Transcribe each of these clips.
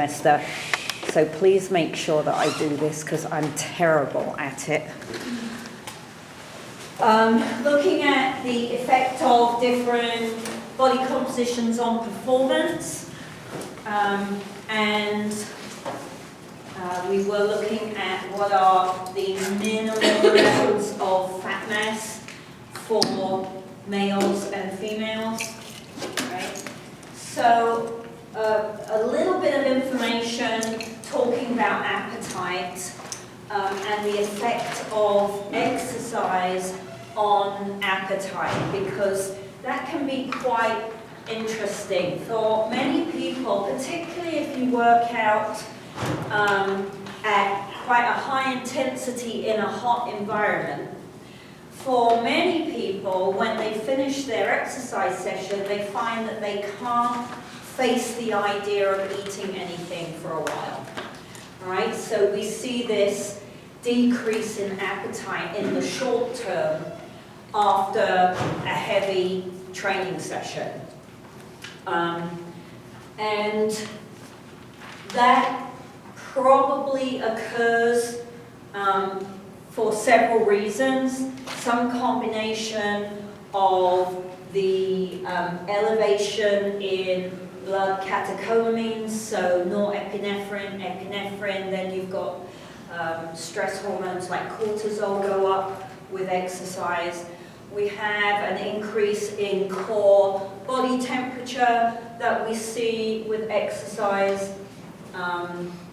semester, so please make sure that I do this because I'm terrible at it. Looking at the effect of different body compositions on performance, we were looking at what are the minimal levels of fat mass for males and females, right? So a little bit of information talking about appetite and the effect of exercise on appetite, because that can be quite interesting for many people, particularly if you work out at quite a high intensity in a hot environment. For many people, when they finish their exercise session, they find that they can't face the idea of eating anything for a while. All right, so we see this decrease in appetite in the short term after a heavy training session. And that probably occurs for several reasons. Some combination of the elevation in blood catecholamines, so norepinephrine, epinephrine, then you've got stress hormones like cortisol go up with exercise. We have an increase in core body temperature that we see with exercise.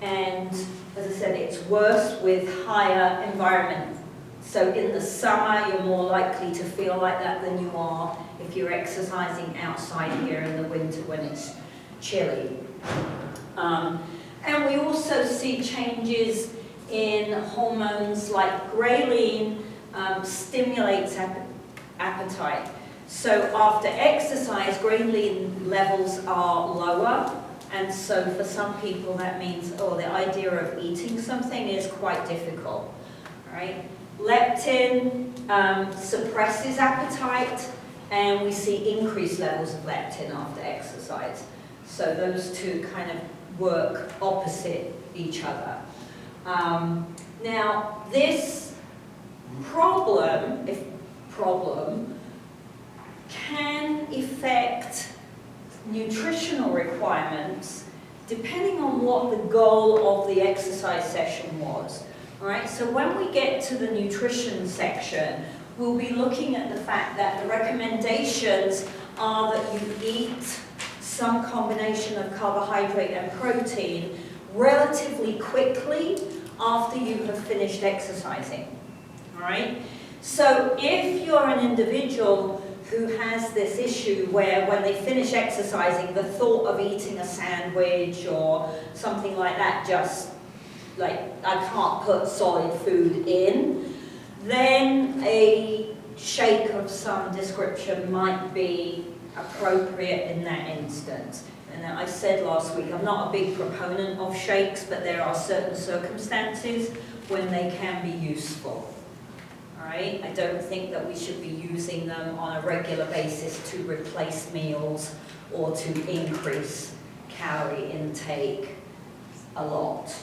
And as I said, it's worse with higher environment. So in the summer, you're more likely to feel like that than you are if you're exercising outside here in the winter when it's chilly. And we also see changes in hormones like ghrelin stimulates appetite. So after exercise, ghrelin levels are lower. And so for some people that means, the idea of eating something is quite difficult, right? Leptin suppresses appetite, and we see increased levels of leptin after exercise. So those two kind of work opposite each other. Now, this problem can affect nutritional requirements depending on what the goal of the exercise session was. All right, so when we get to the nutrition section, we'll be looking at the fact that the recommendations are that you eat some combination of carbohydrate and protein relatively quickly after you have finished exercising. All right, so if you're an individual who has this issue where when they finish exercising, the thought of eating a sandwich or something like that, just like, I can't put solid food in, then a shake of some description might be appropriate in that instance. And I said last week, I'm not a big proponent of shakes, but there are certain circumstances when they can be useful. Right? I don't think that we should be using them on a regular basis to replace meals or to increase calorie intake a lot.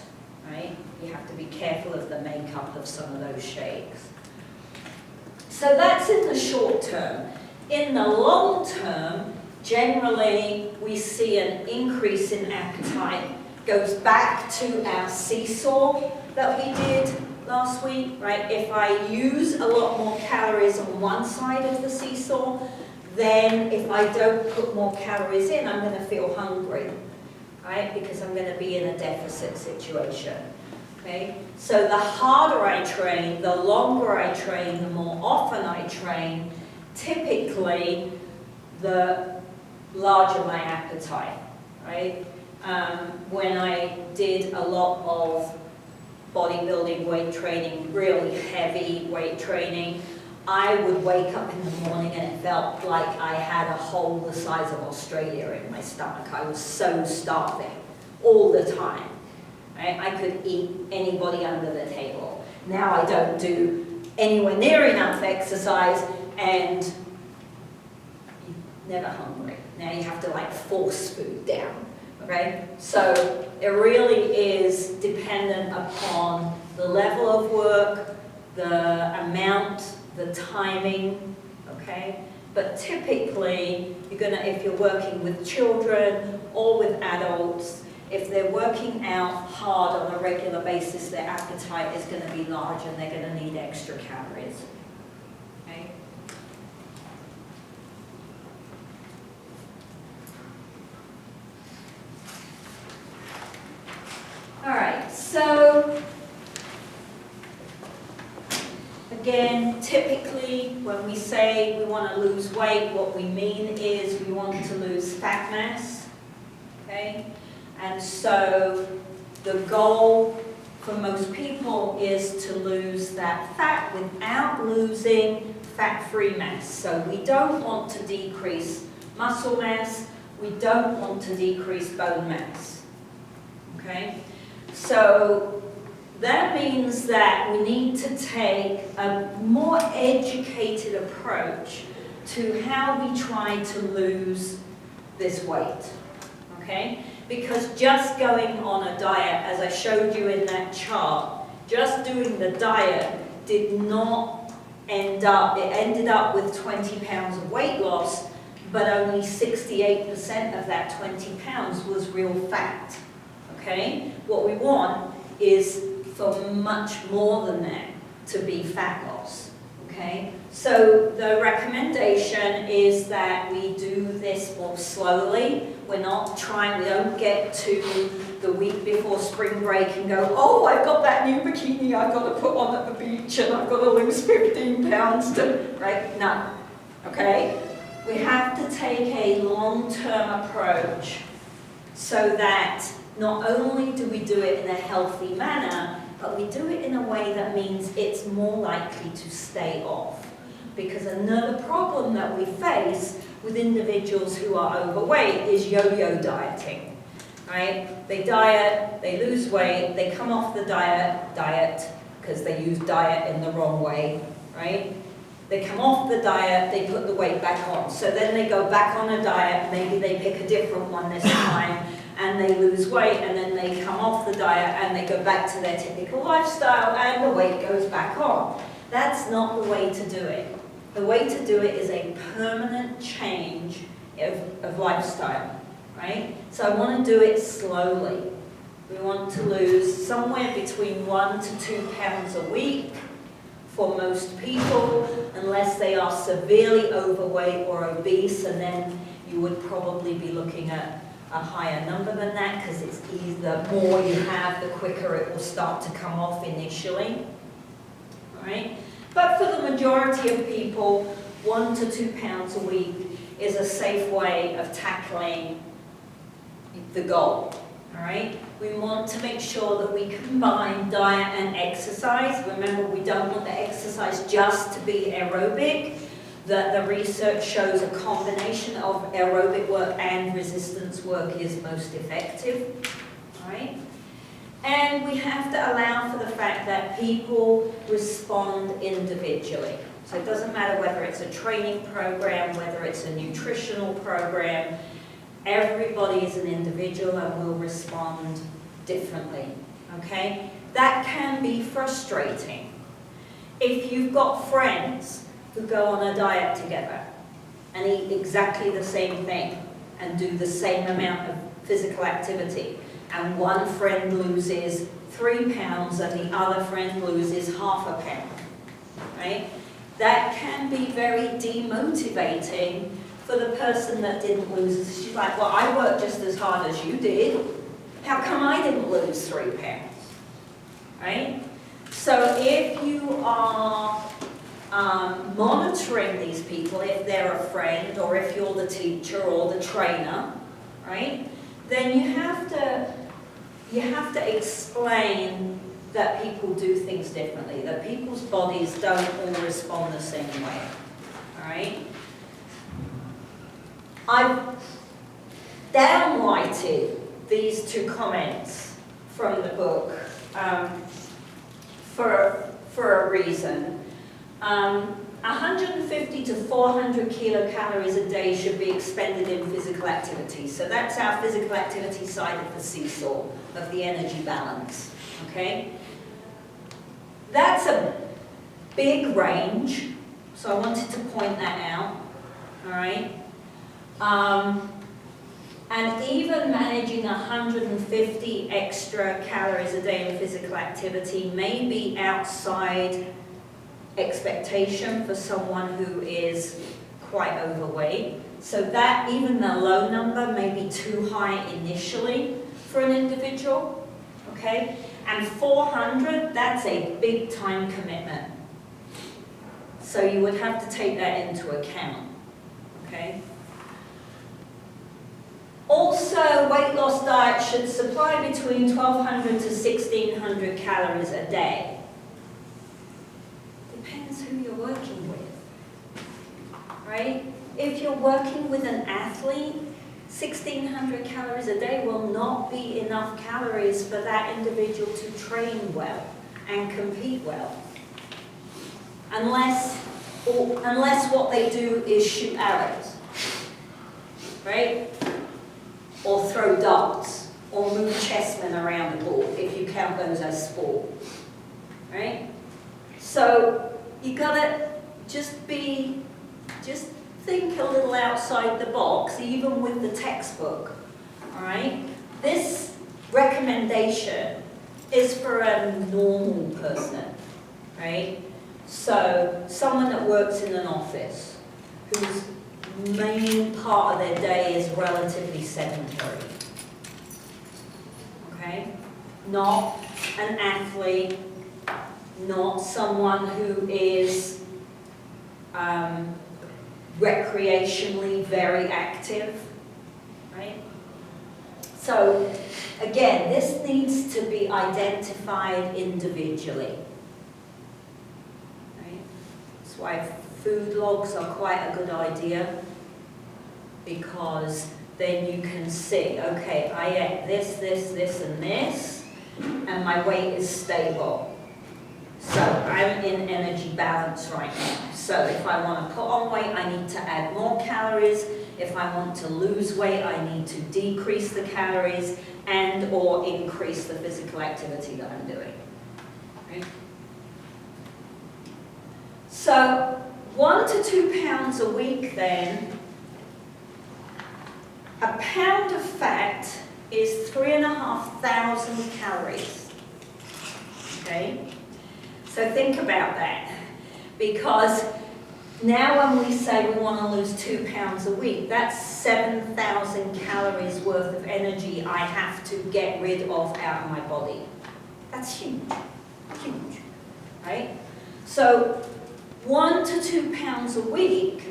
Right? You have to be careful of the makeup of some of those shakes. So that's in the short term. In the long term, generally we see an increase in appetite. Goes back to our seesaw that we did last week, right? If I use a lot more calories on one side of the seesaw, then if I don't put more calories in, I'm going to feel hungry, right? Because I'm going to be in a deficit situation, okay? So the harder I train, the longer I train, the more often I train, typically the larger my appetite, right? When I did a lot of bodybuilding, weight training, really heavy weight training, I would wake up in the morning and it felt like I had a hole the size of Australia in my stomach. I was so starving all the time. Right? I could eat anybody under the table. Now I don't do anywhere near enough exercise and you're never hungry. Now you have to like force food down. Okay, so it really is dependent upon the level of work, the amount, the timing, okay? But typically, if you're working with children or with adults, if they're working out hard on a regular basis, their appetite is going to be large and they're going to need extra calories. Okay? All right, so again, typically when we say we want to lose weight, what we mean is we want to lose fat mass, okay? And so the goal for most people is to lose that fat without losing fat-free mass. So we don't want to decrease muscle mass, we don't want to decrease bone mass, okay? So that means that we need to take a more educated approach to how we try to lose this weight, okay? Because just going on a diet, as I showed you in that chart, just doing the diet did not end up, it ended up with 20 pounds of weight loss, but only 68% of that 20 pounds was real fat, okay? What we want is for much more than that to be fat loss, okay? So the recommendation is that we do this more slowly. We don't get to the week before spring break and go, oh, I've got that new bikini I've got to put on at the beach and I've got to lose 15 pounds right? No, okay? We have to take a long-term approach so that not only do we do it in a healthy manner, but we do it in a way that means it's more likely to stay off. Because another problem that we face with individuals who are overweight is yo-yo dieting, right? They diet, they lose weight, they come off the diet because they use diet in the wrong way, right? They come off the diet, they put the weight back on. So then they go back on a diet, maybe they pick a different one this time, and they lose weight, and then they come off the diet and they go back to their typical lifestyle and the weight goes back on. That's not the way to do it. The way to do it is a permanent change of lifestyle, right? So I want to do it slowly. We want to lose somewhere between 1 to 2 pounds a week for most people, unless they are severely overweight or obese, and then you would probably be looking at a higher number than that, because it's the more you have, the quicker it will start to come off initially, right? But for the majority of people, 1 to 2 pounds a week is a safe way of tackling the goal, all right? We want to make sure that we combine diet and exercise. Remember, we don't want the exercise just to be aerobic. The research shows a combination of aerobic work and resistance work is most effective, right? And we have to allow for the fact that people respond individually. So it doesn't matter whether it's a training program, whether it's a nutritional program, everybody is an individual and will respond differently, okay? That can be frustrating. If you've got friends who go on a diet together and eat exactly the same thing and do the same amount of physical activity, and one friend loses 3 pounds and the other friend loses half a pound, right? That can be very demotivating for the person that didn't lose. She's like, well, I worked just as hard as you did. How come I didn't lose 3 pounds, right? So if you are monitoring these people, if they're a friend or if you're the teacher or the trainer, right, then you have to explain that people do things differently, that people's bodies don't all respond the same way, all right? I've downlighted these 2 comments from the book for a reason. 150 to 400 kilocalories a day should be expended in physical activity. So that's our physical activity side of the seesaw, of the energy balance, okay? That's a big range, so I wanted to point that out, all right? And even managing 150 extra calories a day in physical activity may be outside expectation for someone who is quite overweight. So that, even the low number, may be too high initially for an individual, okay? And 400, that's a big time commitment. So you would have to take that into account, okay? Also, weight loss diet should supply between 1,200 to 1,600 calories a day. Depends who you're working with, right? If you're working with an athlete, 1,600 calories a day will not be enough calories for that individual to train well and compete well. Unless what they do is shoot arrows, right? Or throw darts, or move chessmen around the board, if you count those as sport, right? So you gotta just think a little outside the box, even with the textbook, all right? This recommendation is for a normal person, right? So someone that works in an office, whose main part of their day is relatively sedentary, okay? Not an athlete, not someone who is recreationally very active, right? So again, this needs to be identified individually, right? That's why food logs are quite a good idea, because then you can see, okay, I ate this, and this, and my weight is stable. So I'm in energy balance right now. So if I want to put on weight, I need to add more calories. If I want to lose weight, I need to decrease the calories and or increase the physical activity that I'm doing. Right? So 1 to 2 pounds a week then, a pound of fat is 3,500 calories, okay? So think about that, because now when we say we want to lose 2 pounds a week, that's 7,000 calories worth of energy I have to get rid of out of my body. That's huge, huge, right? So 1 to 2 pounds a week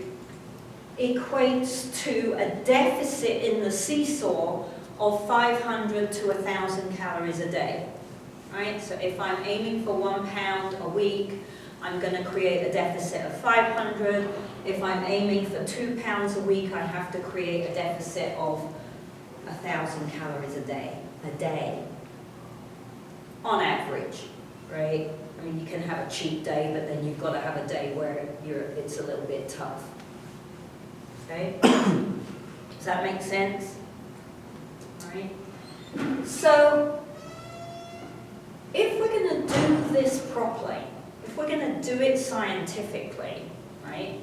equates to a deficit in the seesaw of 500 to 1,000 calories a day, right? So if I'm aiming for 1 pound a week, I'm going to create a deficit of 500. If I'm aiming for 2 pounds a week, I have to create a deficit of 1,000 calories a day, on average, right? I mean, you can have a cheat day, but then you've got to have a day where it's a little bit tough. Okay? Does that make sense? All right. So, if we're going to do this properly, if we're going to do it scientifically, right,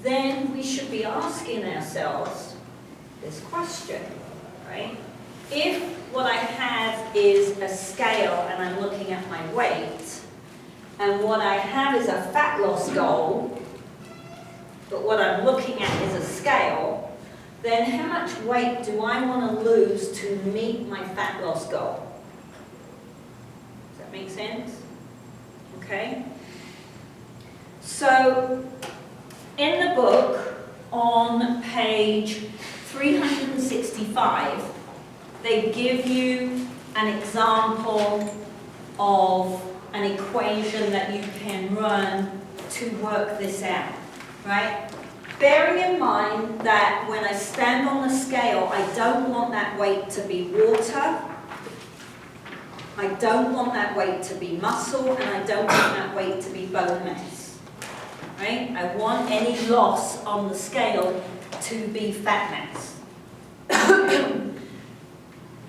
then we should be asking ourselves this question, right? If what I have is a scale and I'm looking at my weight, and what I have is a fat loss goal, but what I'm looking at is a scale, then how much weight do I want to lose to meet my fat loss goal? Does that make sense? Okay? So, in the book, on page 365, they give you an example of an equation that you can run to work this out, right? Bearing in mind that when I stand on the scale, I don't want that weight to be water, I don't want that weight to be muscle, and I don't want that weight to be bone mass, right? I want any loss on the scale to be fat mass.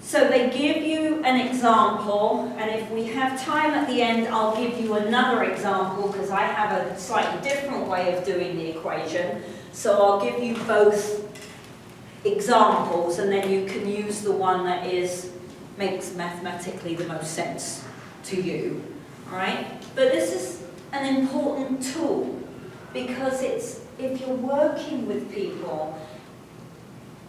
So they give you an example, and if we have time at the end, I'll give you another example because I have a slightly different way of doing the equation. So I'll give you both examples, and then you can use the one that makes mathematically the most sense to you. All right? But this is an important tool because if you're working with people,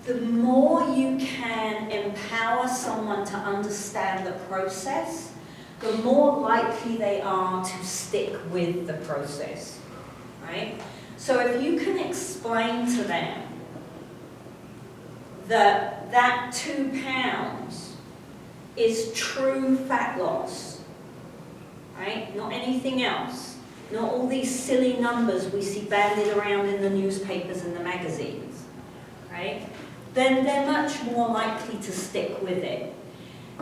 the more you can empower someone to understand the process, the more likely they are to stick with the process, right? So if you can explain to them that 2 pounds is true fat loss, right? Not anything else. Not all these silly numbers we see bandied around in the newspapers and the magazines, right? Then they're much more likely to stick with it.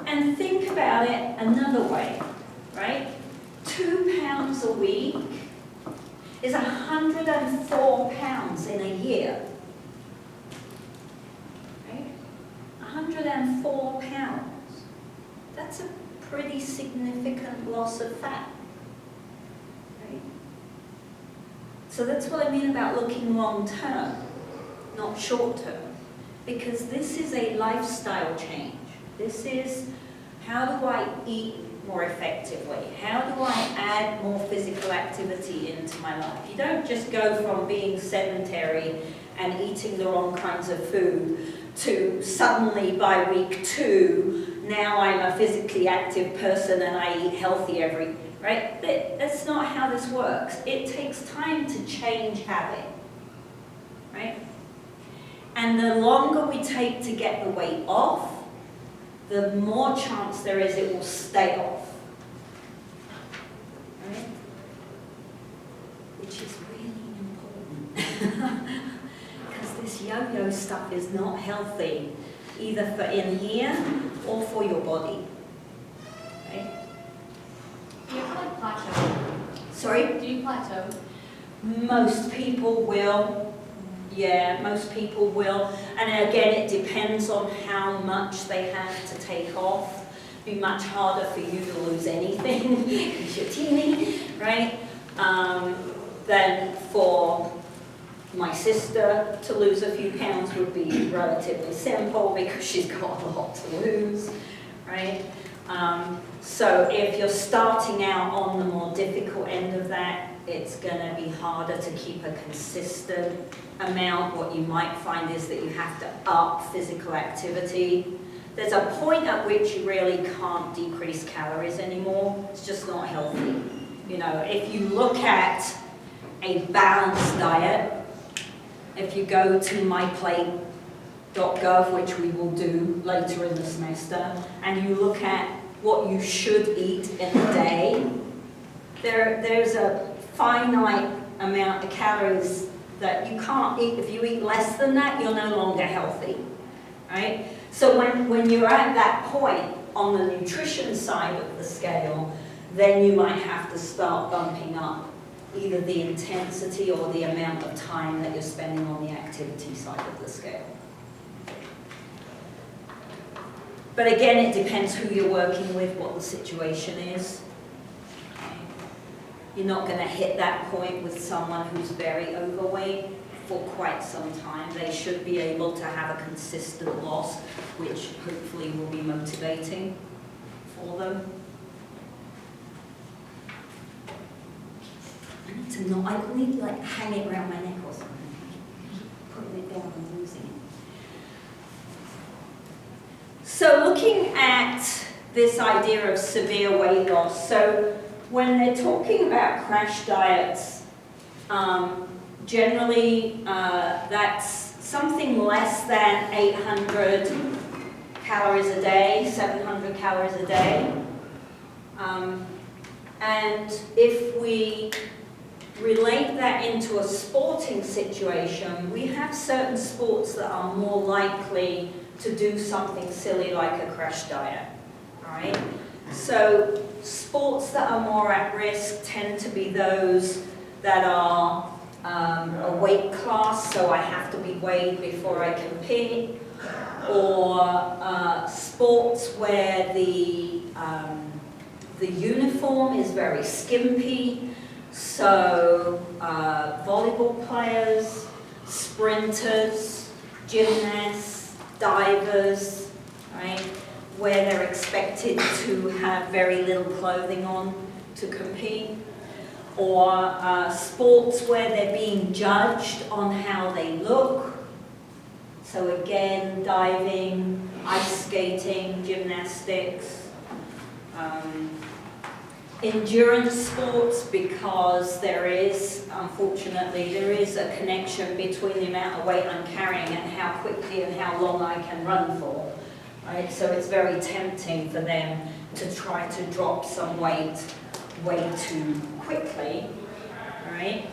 And think about it another way, right? 2 pounds a week is 104 pounds in a year. Right? 104 pounds. That's a pretty significant loss of fat. Right? So that's what I mean about looking long term, not short term. Because this is a lifestyle change. This is, how do I eat more effectively? How do I add more physical activity into my life? You don't just go from being sedentary and eating the wrong kinds of food to suddenly by week 2, now I'm a physically active person and I eat healthy right? That's not how this works. It takes time to change habit, right? And the longer we take to get the weight off, the more chance there is it will stay off. Right? Which is really important. Because this yo-yo stuff is not healthy, either for in here or for your body. Right? Do you ever plateau? Sorry? Do you plateau? Most people will. Yeah, most people will. And again, it depends on how much they have to take off. It'd be much harder for you to lose anything because you're teeny, right? Than for my sister to lose a few pounds would be relatively simple because she's got a lot to lose, right? So if you're starting out on the more difficult end of that, it's going to be harder to keep a consistent amount. What you might find is that you have to up physical activity. There's a point at which you really can't decrease calories anymore. It's just not healthy. You know, if you look at a balanced diet, if you go to myplate.gov, which we will do later in the semester, and you look at what you should eat in a day, there's a finite amount of calories that you can't eat. If you eat less than that, you're no longer healthy, right? So when you're at that point on the nutrition side of the scale, then you might have to start bumping up either the intensity or the amount of time that you're spending on the activity side of the scale. But again, it depends who you're working with, what the situation is. You're not going to hit that point with someone who's very overweight for quite some time. They should be able to have a consistent loss, which hopefully will be motivating for them. I need to like hang it around my neck or something. Putting it down and losing it. So looking at this idea of severe weight loss, so when they're talking about crash diets, generally that's something less than 800 calories a day, 700 calories a day. And if we relate that into a sporting situation, we have certain sports that are more likely to do something silly like a crash diet, all right? So sports that are more at risk tend to be those that are a weight class, so I have to be weighed before I compete, or sports where the uniform is very skimpy, so volleyball players, sprinters, gymnasts, divers, right, where they're expected to have very little clothing on to compete, or sports where they're being judged on how they look. So again, diving, ice skating, gymnastics, endurance sports, because unfortunately, there is a connection between the amount of weight I'm carrying and how quickly and how long I can run for. Right? So it's very tempting for them to try to drop some weight way too quickly. Right?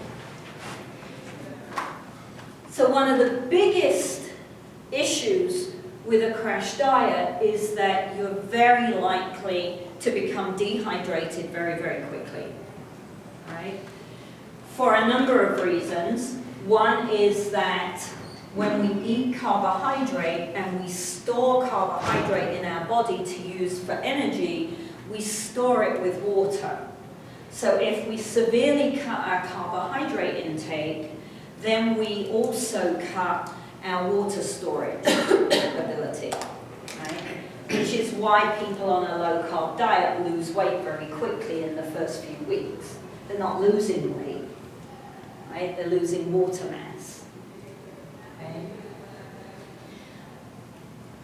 So one of the biggest issues with a crash diet is that you're very likely to become dehydrated very, very quickly. Right? For a number of reasons. One is that when we eat carbohydrate and we store carbohydrate in our body to use for energy, we store it with water. So if we severely cut our carbohydrate intake, then we also cut our water storage ability, right? Which is why people on a low-carb diet lose weight very quickly in the first few weeks. They're not losing weight, right? They're losing water mass. Okay?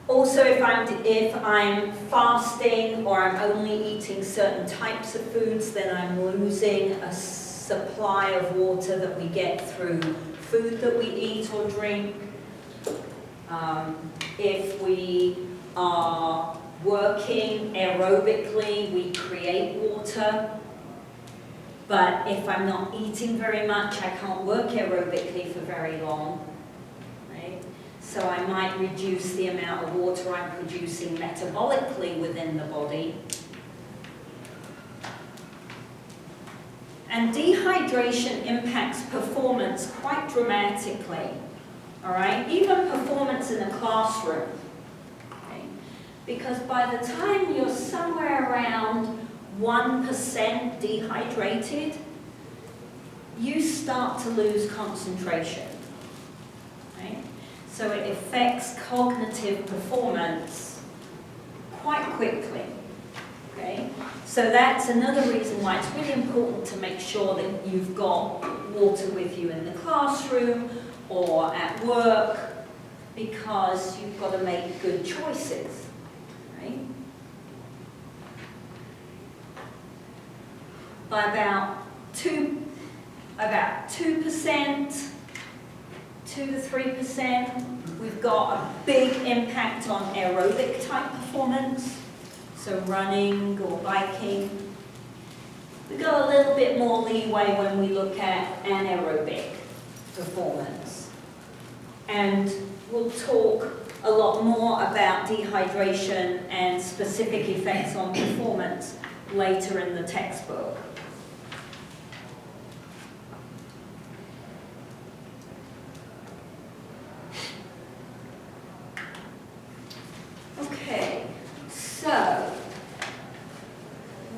Also, if I'm fasting or I'm only eating certain types of foods, then I'm losing a supply of water that we get through food that we eat or drink. If we are working aerobically, we create water. But if I'm not eating very much, I can't work aerobically for very long. Right? So I might reduce the amount of water I'm producing metabolically within the body. And dehydration impacts performance quite dramatically. All right? Even performance in a classroom. Okay? Because by the time you're somewhere around 1% dehydrated, you start to lose concentration. Right? So it affects cognitive performance quite quickly. Okay? So that's another reason why it's really important to make sure that you've got water with you in the classroom or at work, because you've got to make good choices. Right? By about 2%, 2 to 3%, we've got a big impact on aerobic type performance, so running or biking. We've got a little bit more leeway when we look at anaerobic performance. And we'll talk a lot more about dehydration and specific effects on performance later in the textbook. Okay, so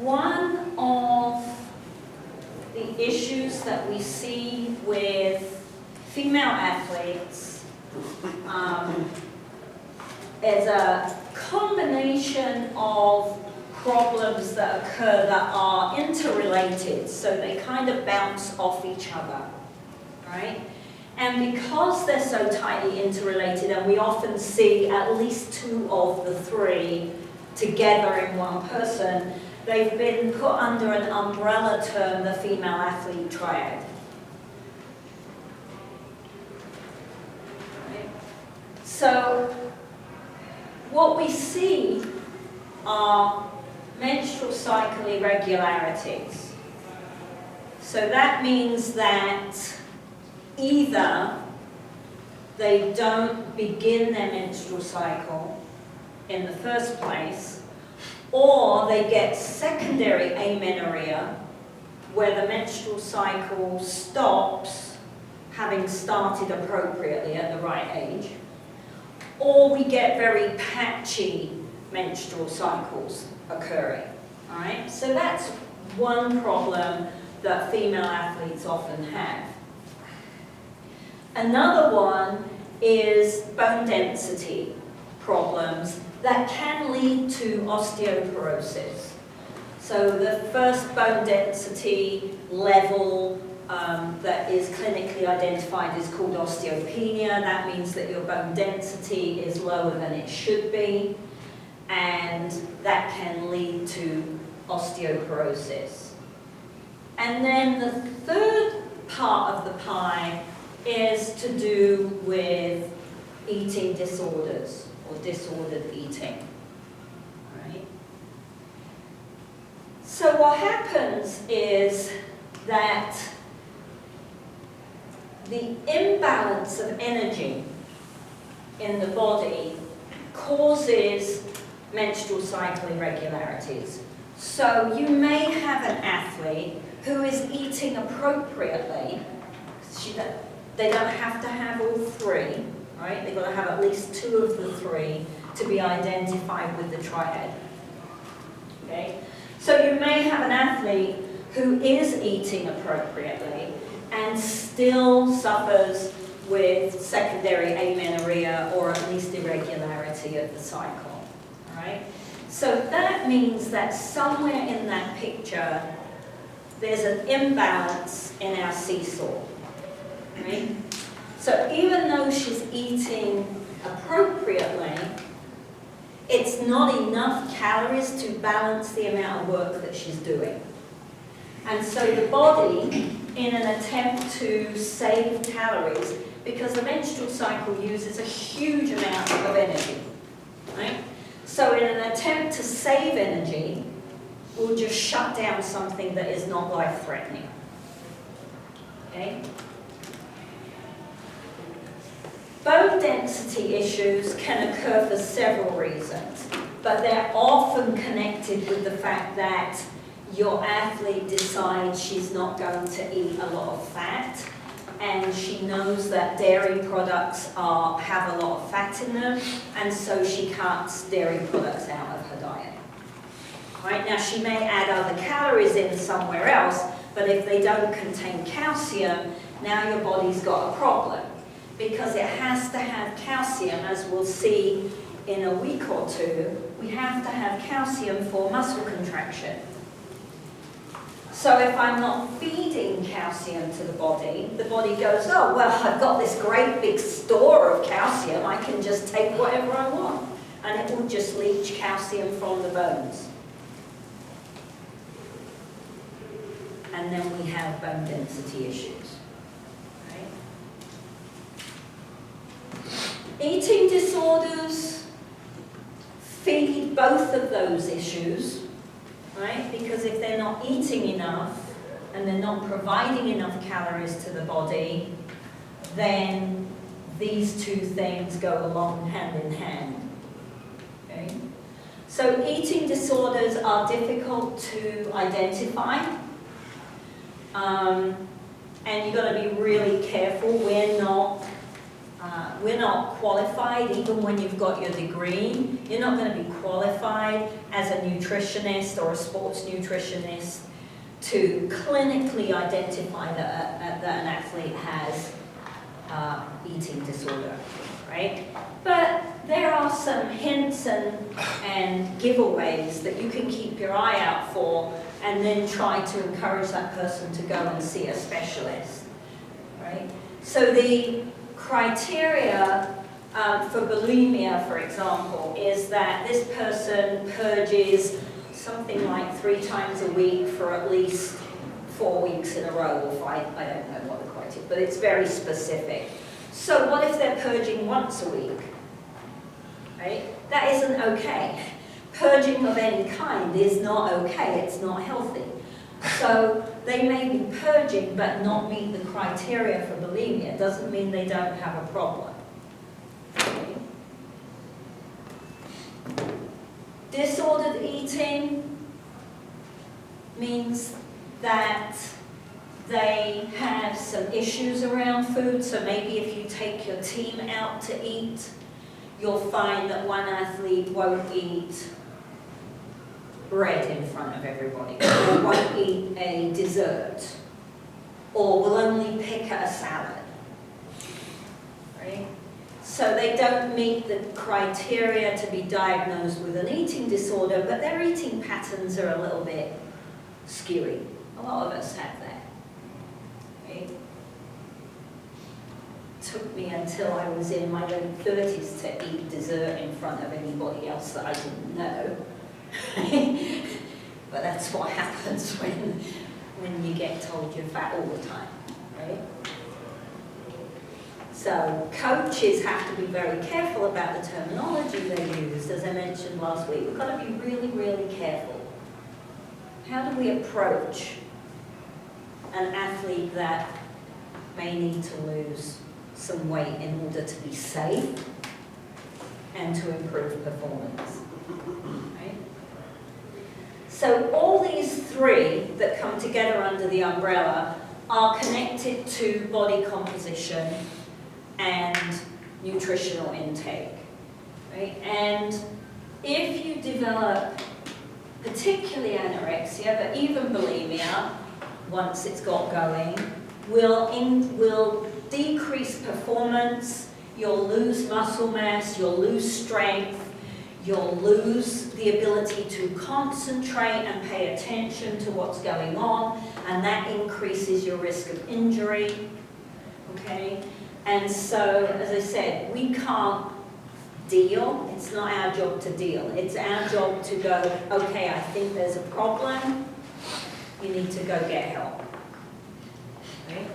one of the issues that we see with female athletes is a combination of problems that occur that are interrelated, so they kind of bounce off each other, right? And because they're so tightly interrelated, and we often see at least 2 of the 3 together in one person, they've been put under an umbrella term, the female athlete triad. Right? So what we see are menstrual cycle irregularities. So that means that either they don't begin their menstrual cycle in the first place, or they get secondary amenorrhea, where the menstrual cycle stops having started appropriately at the right age, or we get very patchy menstrual cycles occurring. All right? So that's one problem that female athletes often have. Another one is bone density problems that can lead to osteoporosis. So the first bone density level that is clinically identified is called osteopenia. That means that your bone density is lower than it should be, and that can lead to osteoporosis. And then the third part of the pie is to do with eating disorders or disordered eating. Right? So what happens is that the imbalance of energy in the body causes menstrual cycle irregularities. So you may have an athlete who is eating appropriately. They don't have to have all three, right? They've got to have at least two of the three to be identified with the triad. Okay? So you may have an athlete who is eating appropriately and still suffers with secondary amenorrhea or at least irregularity of the cycle. All right? So that means that somewhere in that picture there's an imbalance in our seesaw. Right? So even though she's eating appropriately, it's not enough calories to balance the amount of work that she's doing. And so the body, in an attempt to save calories, because the menstrual cycle uses a huge amount of energy, right? So in an attempt to save energy, we'll just shut down something that is not life-threatening. Okay? Bone density issues can occur for several reasons, but they're often connected with the fact that your athlete decides she's not going to eat a lot of fat, and she knows that dairy products have a lot of fat in them, and so she cuts dairy products out of her diet. Right? Now she may add other calories in somewhere else, but if they don't contain calcium, now your body's got a problem. Because it has to have calcium, as we'll see in a week or two, we have to have calcium for muscle contraction. So if I'm not feeding calcium to the body goes, oh, well, I've got this great big store of calcium, I can just take whatever I want. And it will just leach calcium from the bones. And then we have bone density issues. Eating disorders feed both of those issues, right? Because if they're not eating enough and they're not providing enough calories to the body, then these two things go along hand in hand. Okay? So eating disorders are difficult to identify. And you've got to be really careful. We're not qualified, even when you've got your degree. You're not going to be qualified as a nutritionist or a sports nutritionist to clinically identify that an athlete has eating disorder, right? But there are some hints and giveaways that you can keep your eye out for, and then try to encourage that person to go and see a specialist, right? So the criteria for bulimia, for example, is that this person purges something like 3 times a week for at least 4 weeks in a row, or 5, I don't know what the criteria, but it's very specific. So what if they're purging once a week? Right? That isn't okay. Purging of any kind is not okay, it's not healthy. So they may be purging but not meet the criteria for bulimia. It doesn't mean they don't have a problem. Okay. Disordered eating means that They have some issues around food, so maybe if you take your team out to eat, you'll find that one athlete won't eat bread in front of everybody, or won't eat a dessert, or will only pick at a salad, right? So they don't meet the criteria to be diagnosed with an eating disorder, but their eating patterns are a little bit skewy. A lot of us have that, right? Took me until I was in my late 30s to eat dessert in front of anybody else that I didn't know. But that's what happens when you get told you're fat all the time, right? So coaches have to be very careful about the terminology they use. As I mentioned last week, we've got to be really, really careful. How do we approach an athlete that may need to lose some weight in order to be safe and to improve performance? Right? So all these three that come together under the umbrella are connected to body composition and nutritional intake. Right? And if you develop particularly anorexia, but even bulimia, once it's got going, will decrease performance, you'll lose muscle mass, you'll lose strength, you'll lose the ability to concentrate and pay attention to what's going on, and that increases your risk of injury, okay? And so, as I said, we can't deal, it's not our job to deal, it's our job to go, okay, I think there's a problem, you need to go get help. Right?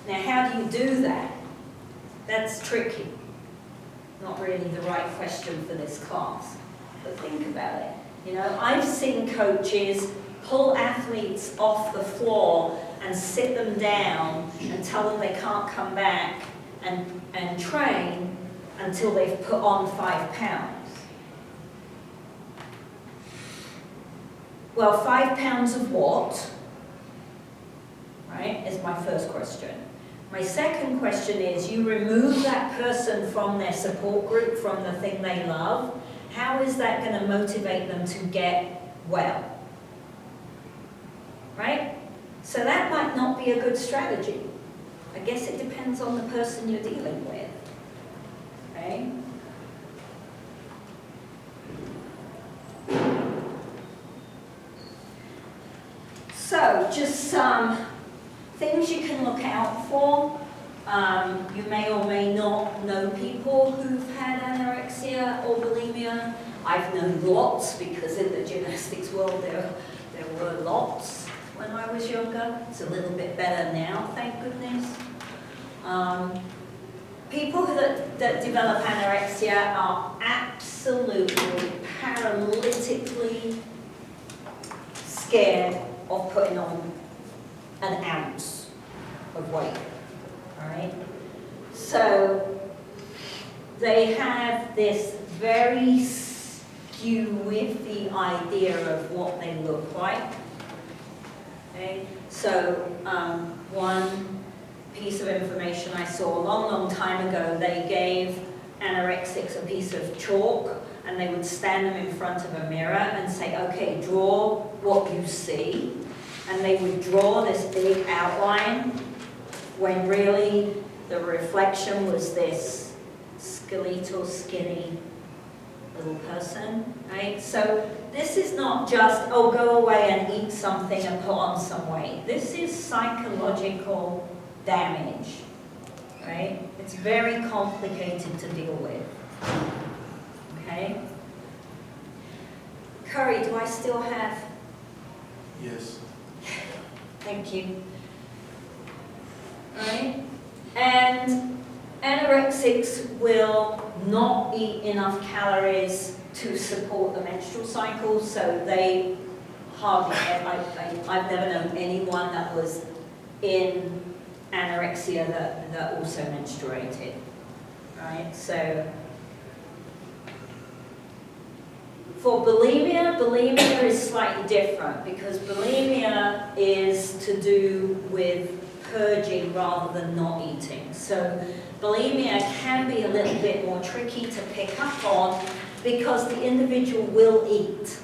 Now, how do you do that? That's tricky. Not really the right question for this class, but think about it. You know, I've seen coaches pull athletes off the floor and sit them down and tell them they can't come back and train until they've put on 5 pounds. Well, 5 pounds of what? Right, is my first question. My second question is, you remove that person from their support group, from the thing they love, how is that going to motivate them to get well? Right? So that might not be a good strategy. I guess it depends on the person you're dealing with. Right? So, just some things you can look out for. You may or may not know people who've had anorexia or bulimia. I've known lots because in the gymnastics world there were lots when I was younger. It's a little bit better now, thank goodness. People that develop anorexia are absolutely paralytically scared of putting on an ounce of weight, all right? So they have this very skew-whiffy idea of what they look like, okay? So one piece of information I saw a long, long time ago, they gave anorexics a piece of chalk and they would stand them in front of a mirror and say, okay, draw what you see. And they would draw this big outline when really the reflection was this skeletal, skinny little person, right? So this is not just, oh, go away and eat something and put on some weight. This is psychological damage, right? It's very complicated to deal with, okay? Curry, do I still have? Yes. Thank you. Right? And anorexics will not eat enough calories to support the menstrual cycle, so they hardly ever, I've never known anyone that was in anorexia that also menstruated. Right? So for bulimia, bulimia is slightly different because bulimia is to do with purging rather than not eating. So bulimia can be a little bit more tricky to pick up on because the individual will eat.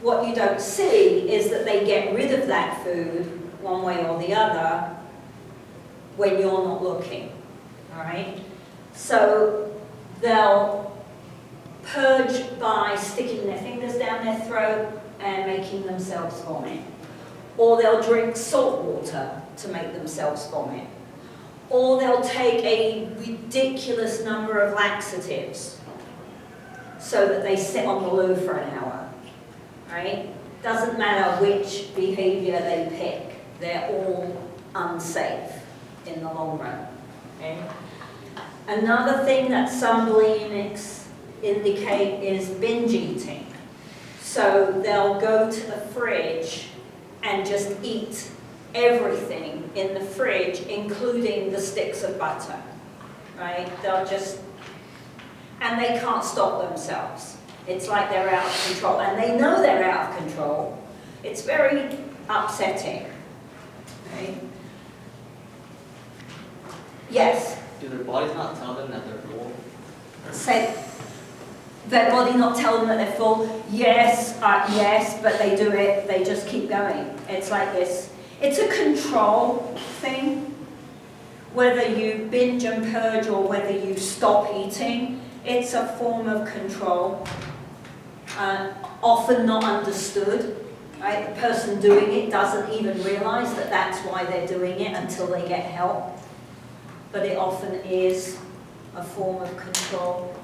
What you don't see is that they get rid of that food one way or the other when you're not looking, all right? So they'll purge by sticking their fingers down their throat and making themselves vomit. Or they'll drink salt water to make themselves vomit. Or they'll take a ridiculous number of laxatives so that they sit on the loo for an hour, right? Doesn't matter which behavior they pick, they're all unsafe in the long run, okay? Another thing that some bulimics indicate is binge eating. So they'll go to the fridge and just eat everything in the fridge, including the sticks of butter, right? They'll just, and they can't stop themselves. It's like they're out of control, and they know they're out of control. It's very upsetting, right? Yes? Do their bodies not tell them that they're full? Say, their body not tell them that they're full? Yes, yes, but they do it, they just keep going. It's like this. It's a control thing. Whether you binge and purge or whether you stop eating, it's a form of control. Often not understood. Right? The person doing it doesn't even realize that that's why they're doing it until they get help. But it often is a form of control.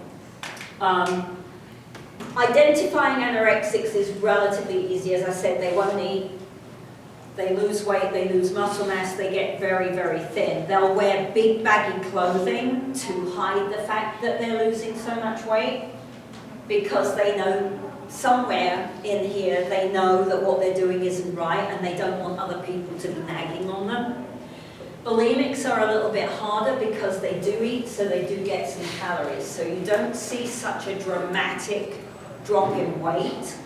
Identifying anorexics is relatively easy. As I said, they won't eat, they lose weight, they lose muscle mass, they get very, very thin. They'll wear big baggy clothing to hide the fact that they're losing so much weight because they know somewhere in here they know that what they're doing isn't right and they don't want other people to be nagging on them. Bulimics are a little bit harder because they do eat, so they do get some calories. So you don't see such a dramatic drop in weight.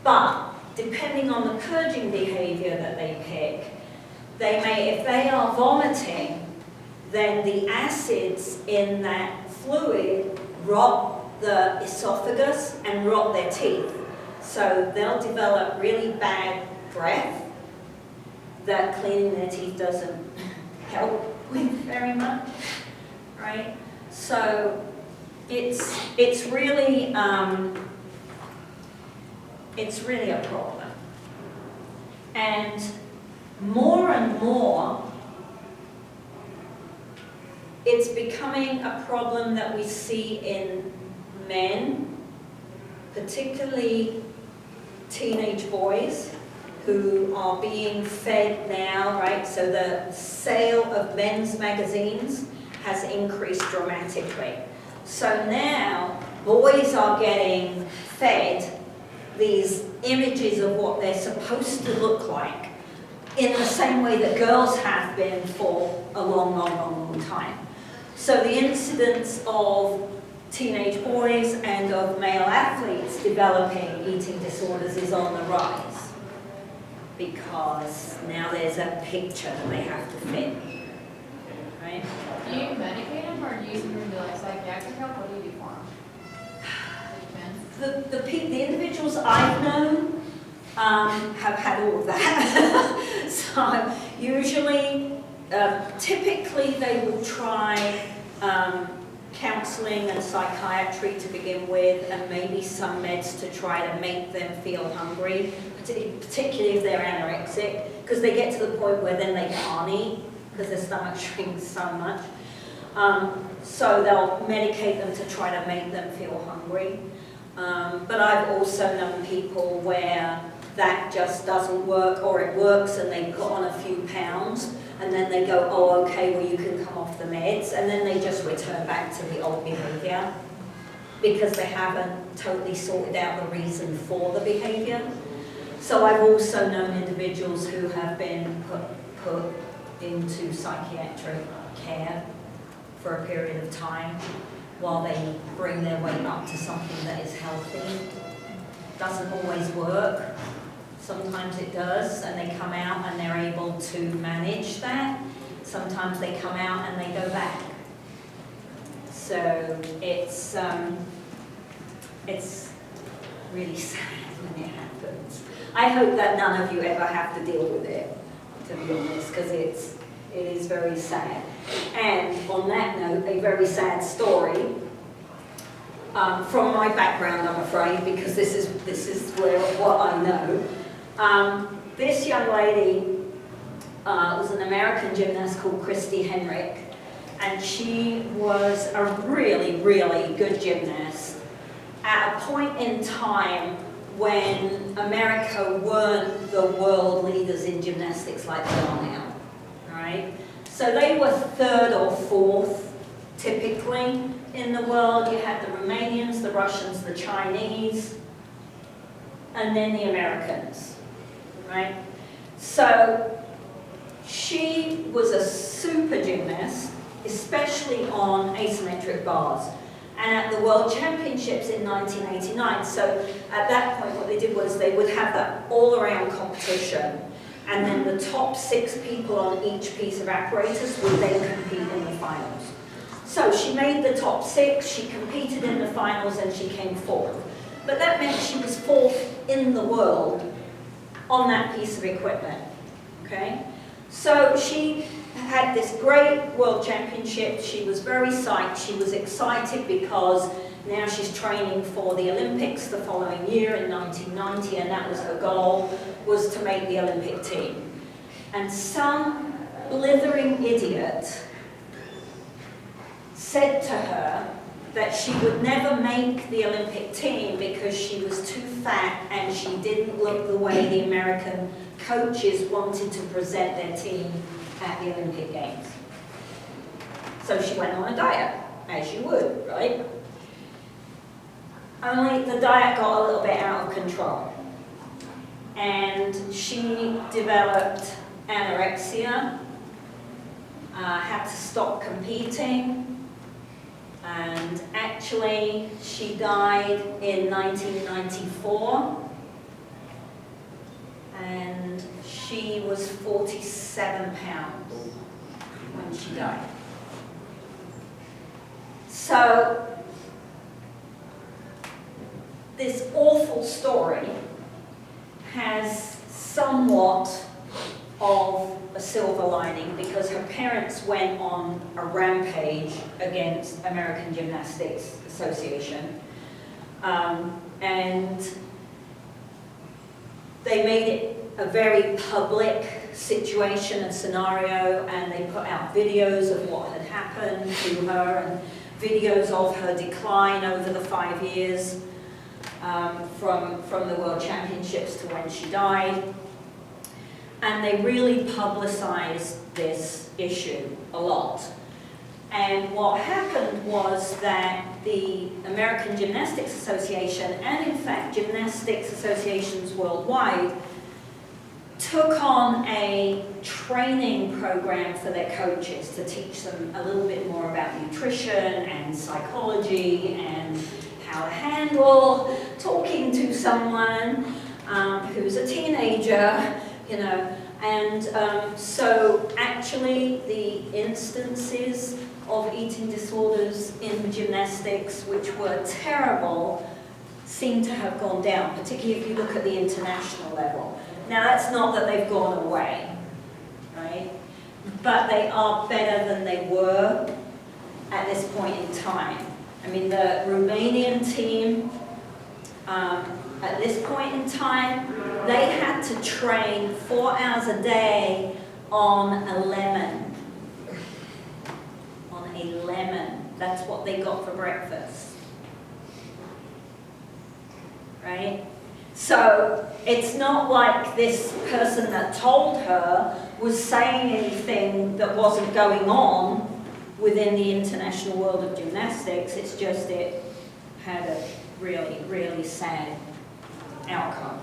But depending on the purging behavior that they pick, they may, if they are vomiting, then the acids in that fluid rot the esophagus and rot their teeth. So they'll develop really bad breath that cleaning their teeth doesn't help with very much, right? So it's really a problem. And more, it's becoming a problem that we see in men, particularly teenage boys, who are being fed now, right? So the sale of men's magazines has increased dramatically. So now boys are getting fed these images of what they're supposed to look like in the same way that girls have been for a long time. So the incidence of teenage boys and of male athletes developing eating disorders is on the rise, because now there's a picture that they have to fit, right? Do you medicate them or do you use them to do like psychiatric help? What do you do for them? The individuals I've known have had all of that. So usually, typically they will try counseling and psychiatry to begin with, and maybe some meds to try to make them feel hungry, particularly if they're anorexic, because they get to the point where then they can't eat because their stomach shrinks so much. So they'll medicate them to try to make them feel hungry. But I've also known people where that just doesn't work, or it works and they put on a few pounds, and then they go, oh, okay, well, you can come off the meds, and then they just return back to the old behavior because they haven't totally sorted out the reason for the behavior. So I've also known individuals who have been put into psychiatric care for a period of time while they bring their weight up to something that is healthy. doesn't always work. Sometimes it does, and they come out and they're able to manage that. Sometimes they come out and they go back. So it's really sad when it happens. I hope that none of you ever have to deal with it, to be honest, because it is very sad. And on that note, a very sad story from my background, I'm afraid, because this is what I know. This young lady was an American gymnast called Christy Henrik, and she was a really, really good gymnast at a point in time when America weren't the world leaders in gymnastics like they are now, right? So they were third or fourth, typically, in the world. You had the Romanians, the Russians, the Chinese, and then the Americans, right? So she was a super gymnast, especially on asymmetric bars. And at the World Championships in 1989, so at that point what they did was they would have that all-around competition, and then the top 6 people on each piece of apparatus would then compete in the finals. So she made the top 6, she competed in the finals, and she came 4th. But that meant she was 4th in the world on that piece of equipment, okay? So she had this great World Championship. She was very psyched. She was excited because now she's training for the Olympics the following year in 1990, and that was her goal, was to make the Olympic team. And some blithering idiot said to her that she would never make the Olympic team because she was too fat and she didn't look the way the American coaches wanted to present their team at the Olympic Games. So she went on a diet, as you would, right? Only the diet got a little bit out of control. And she developed anorexia, had to stop competing, and actually she died in 1994. And she was 47 pounds when she died. So this awful story has somewhat of a silver lining because her parents went on a rampage against American Gymnastics Association, and they made it a very public situation and scenario, and they put out videos of what had happened to her and videos of her decline over the 5 years from the World Championships to when she died. And they really publicized this issue a lot. And what happened was that the American Gymnastics Association, and in fact gymnastics associations worldwide, took on a training program for their coaches to teach them a little bit more about nutrition and psychology and how to handle talking to someone who's a teenager, you know. And so actually the instances of eating disorders in gymnastics, which were terrible, seem to have gone down, particularly if you look at the international level. Now that's not that they've gone away, right? But they are better than they were at this point in time. I mean, the Romanian team, at this point in time, they had to train 4 hours a day on a lemon. On a lemon. That's what they got for breakfast. Right? So it's not like this person that told her was saying anything that wasn't going on within the international world of gymnastics. It's just it had a really, really sad outcome.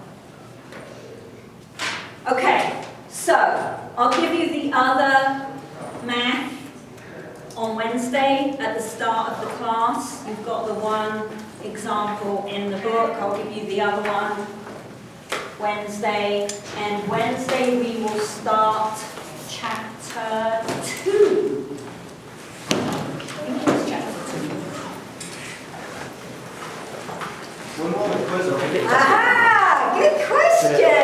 Okay, so I'll give you the other math on Wednesday at the start of the class. You've got the one example in the book. I'll give you the other one, Wednesday. And Wednesday we will start chapter 2. I think it was chapter 2. One more question. Aha! Good question!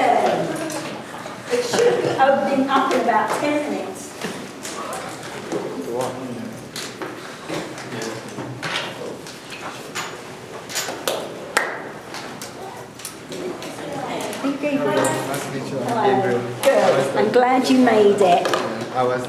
It should be opening up in about 10 minutes. Nice to meet you. Hello. Gabriel. Good. I'm glad you made it. I was